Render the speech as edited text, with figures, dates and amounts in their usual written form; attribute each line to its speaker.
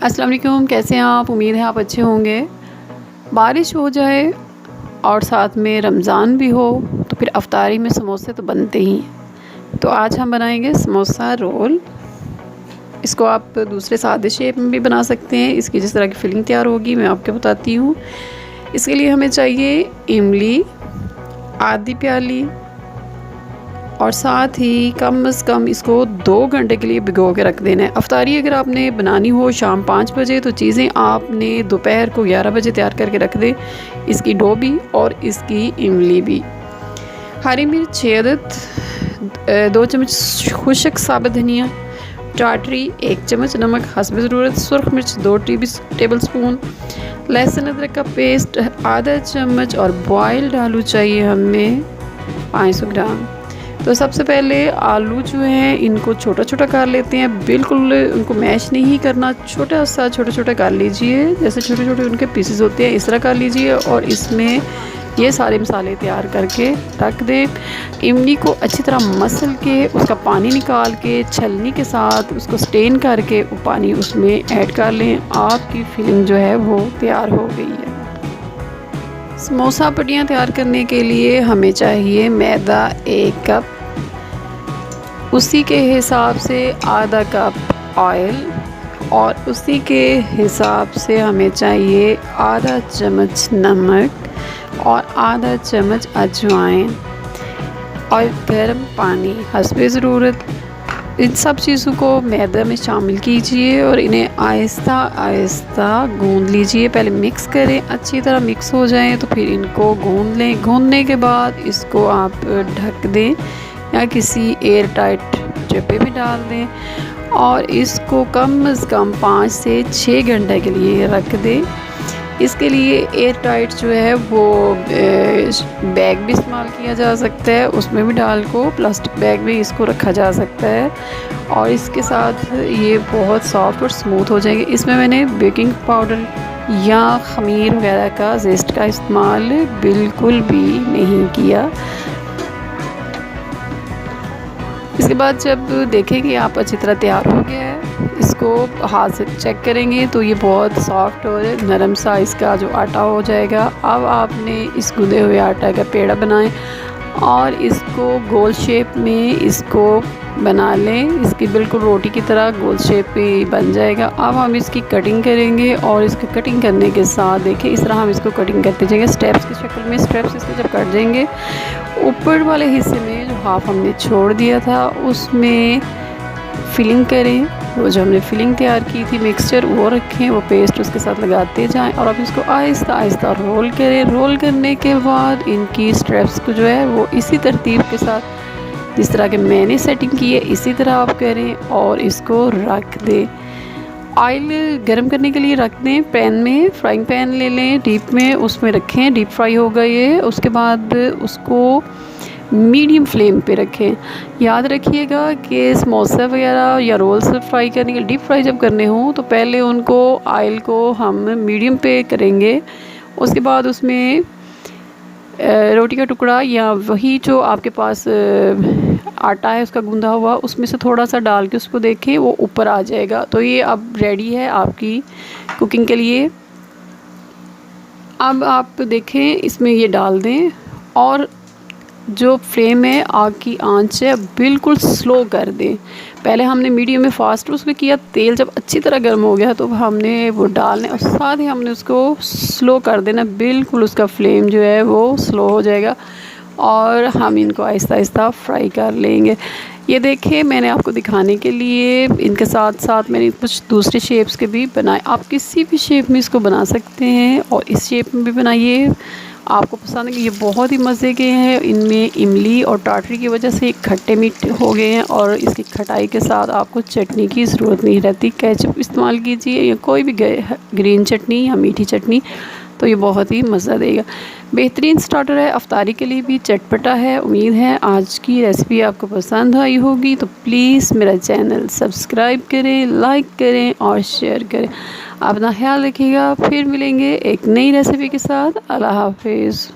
Speaker 1: अस्सलाम वालेकुम, कैसे हैं आप? उम्मीद है आप अच्छे होंगे। बारिश हो जाए और साथ में रमज़ान भी हो तो फिर अफ्तारी में समोसे तो बनते ही हैं। तो आज हम बनाएंगे समोसा रोल। इसको आप दूसरे सादे शेप में भी बना सकते हैं। इसकी जिस तरह की फिलिंग तैयार होगी मैं आपको बताती हूँ। इसके लिए हमें चाहिए इमली आधी प्याली और साथ ही कम से कम इसको 2 घंटे के लिए भिगो के रख देना है। अफ्तारी अगर आपने बनानी हो शाम 5 बजे तो चीज़ें आपने दोपहर को 11 बजे तैयार करके रख दें। इसकी डो भी और इसकी इमली भी। हरी मिर्च 6 अदद, 2 चम्मच खुशक साबुत धनिया, टाटरी 1 चम्मच, नमक हस्ब ज़रूरत, सुरख मिर्च 2 टेबल स्पून, लहसुन अदरक का पेस्ट आधा चम्मच और बॉइल्ड आलू चाहिए हमें 500 ग्राम। तो सबसे पहले आलू जो हैं इनको छोटा छोटा कर लेते हैं। बिल्कुल उनको मैश नहीं करना, छोटा छोटा कर लीजिए। जैसे छोटे छोटे उनके पीसेस होते हैं इस तरह कर लीजिए और इसमें ये सारे मसाले तैयार करके रख दें। इमली को अच्छी तरह मसल के उसका पानी निकाल के छलनी के साथ उसको स्टेन करके वो पानी उसमें ऐड कर लें। आपकी फिलिंग जो है वो तैयार हो गई है। समोसा पट्टियाँ तैयार करने के लिए हमें चाहिए मैदा 1 कप, उसी के हिसाब से आधा कप ऑयल और उसी के हिसाब से हमें चाहिए आधा चम्मच नमक और आधा चम्मच अजवाइन और गर्म पानी हस्बे ज़रूरत। इन सब चीज़ों को मैदा में शामिल कीजिए और इन्हें आहिस्ता आहिस्ता गूंद लीजिए। पहले मिक्स करें, अच्छी तरह मिक्स हो जाएं तो फिर इनको गूंद लें। गूंदने के बाद इसको आप ढक दें या किसी एयर टाइट डिब्बे में डाल दें और इसको कम से कम 5 से 6 घंटे के लिए रख दें। इसके लिए एयर टाइट जो है वो बैग भी इस्तेमाल किया जा सकता है, उसमें भी डाल को प्लास्टिक बैग में इसको रखा जा सकता है और इसके साथ ये बहुत सॉफ्ट और स्मूथ हो जाएंगे। इसमें मैंने बेकिंग पाउडर या खमीर वगैरह का ज़ीस्ट का इस्तेमाल बिल्कुल भी नहीं किया। इसके बाद जब देखें कि आप अच्छी तरह तैयार हो गया है, इसको हाथ से चेक करेंगे तो ये बहुत सॉफ्ट और नरम सा इसका जो आटा हो जाएगा। अब आपने इस गूंदे हुए आटा का पेड़ा बनाएं और इसको गोल शेप में इसको बना लें। इसकी बिल्कुल रोटी की तरह गोल शेप पे बन जाएगा। अब हम इसकी कटिंग करेंगे और इसकी कटिंग करने के साथ देखिए इस तरह हम इसको कटिंग करते जाएंगे स्टेप्स की शक्ल में। स्टेप्स इसको जब कट देंगे ऊपर वाले हिस्से में जो हाफ हमने छोड़ दिया था उसमें फिलिंग करें। वो जो हमने फिलिंग तैयार की थी मिक्सचर वो रखें, वो पेस्ट उसके साथ लगाते जाएं और अब इसको आहिस्ता आहिस्ता रोल करें। रोल करने के बाद इनकी स्ट्रेप्स को जो है वो इसी तरतीब के साथ जिस तरह के मैंने सेटिंग की है इसी तरह आप करें और इसको रख दें। ऑयल गर्म करने के लिए रख दें पैन में, फ्राइंग पैन ले लें डीप में, उसमें रखें, डीप फ्राई होगा ये। उसके बाद उसको मीडियम फ्लेम पे रखें। याद रखिएगा कि समोसा वगैरह या रोल्स फ्राई करने के डीप फ्राई जब करने हों तो पहले उनको ऑयल को हम मीडियम पे करेंगे। उसके बाद उसमें रोटी का टुकड़ा या वही जो आपके पास आटा है उसका गूंदा हुआ उसमें से थोड़ा सा डाल के उसको देखें वो ऊपर आ जाएगा। तो ये अब रेडी है आपकी कुकिंग के लिए। अब आप देखें इसमें ये डाल दें और जो फ्लेम है आग की आंच है बिल्कुल स्लो कर दें। पहले हमने मीडियम में फास्ट उसमें किया, तेल जब अच्छी तरह गर्म हो गया तो हमने वो डालने और साथ ही हमने उसको स्लो कर देना। बिल्कुल उसका फ्लेम जो है वो स्लो हो जाएगा और हम इनको आहिस्ता आहिस्ता फ्राई कर लेंगे। ये देखिए मैंने आपको दिखाने के लिए इनके साथ साथ मैंने कुछ दूसरे शेप्स के भी बनाए। आप किसी भी शेप में इसको बना सकते हैं और इस शेप में भी बनाइए, आपको पसंद है कि ये बहुत ही मज़े के हैं। इनमें इमली और टाटरी की वजह से खट्टे मीठे हो गए हैं और इसकी खटाई के साथ आपको चटनी की ज़रूरत नहीं रहती। केचप इस्तेमाल कीजिए या कोई भी ग्रीन चटनी या मीठी चटनी, तो ये बहुत ही मज़ा देगा। बेहतरीन स्टार्टर है, अफ्तारी के लिए भी चटपटा है। उम्मीद है आज की रेसिपी आपको पसंद आई होगी, तो प्लीज़ मेरा चैनल सब्सक्राइब करें, लाइक करें और शेयर करें। अपना ख्याल रखिएगा, फिर मिलेंगे एक नई रेसिपी के साथ। अल्लाह हाफिज़।